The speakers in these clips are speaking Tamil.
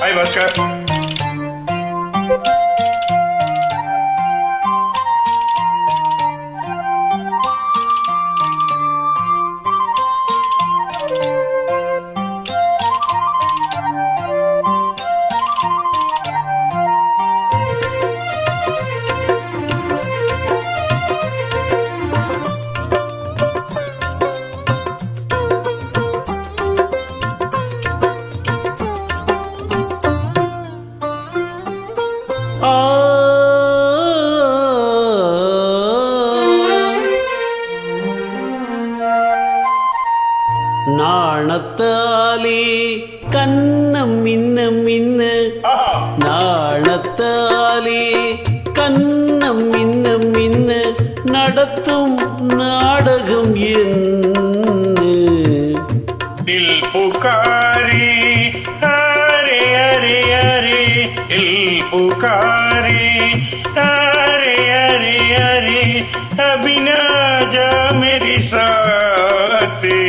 ஹாய் பாஸ்கர். நாணத்தாலே கண்ணம் மின்ன மின்ன, நாணத்தாலே கண்ணம் மின்ன மின்ன, நடத்தும் நாடகம் என்ன? தில் புகாரி ஹரே ஹரே ஹரே, தில் புகாரி ஹரே ஹரே ஹரே, அபினா ஜா மேரி சாத்தே.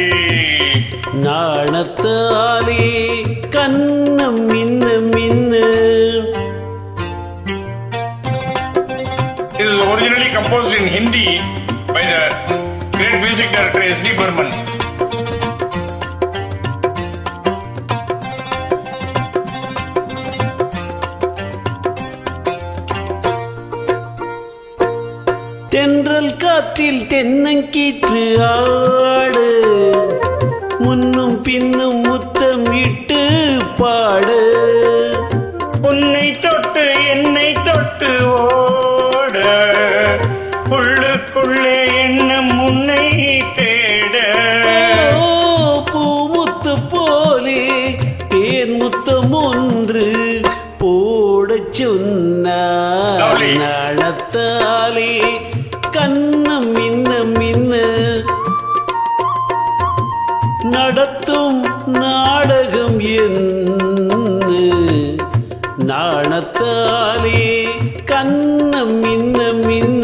நாணத்தாலே கண்ணம் மின்ன மின்ன. It is originally composed in Hindi by the great music director S.D. Burman. தென்றல் காற்றில் தென்னங்கீற்று ஆடு, முன்னும் பின்னும் முத்தம் இட்டு பாடு. உன்னை தொட்டு என்னை தொட்டு ஓட, உள்ளுக்குள்ளே எண்ணம் உன்னை தேட. பூமுத்து போலே தேன் முத்தம் ஒன்று போடச் சொன்னார். நாணத்தாலே கண்ணம் மின்ன மின்ன, நடத்தும் நாடகம் என்ன? நாணத்தாலே கண்ணம் மின்ன மின்ன.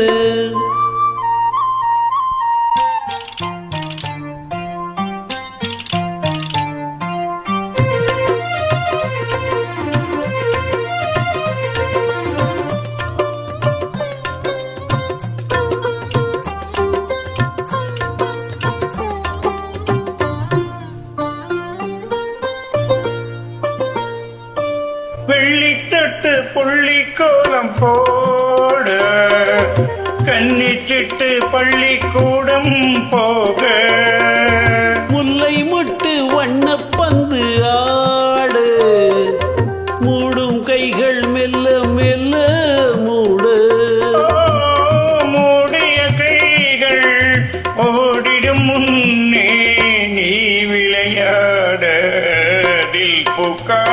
வெள்ளித்தட்டு புள்ளி கோலம் போட, கன்னிச்சிட்டு பள்ளிக்கூடம் போக. முல்லை முட்டு வண்ணப்பந்து ஆடு, மூடும் கைகள் மெல்ல மெல்ல மூடு. மூடிய கைகள் ஓடிடும் முன்னே நீ விளையாட. தில் புகார்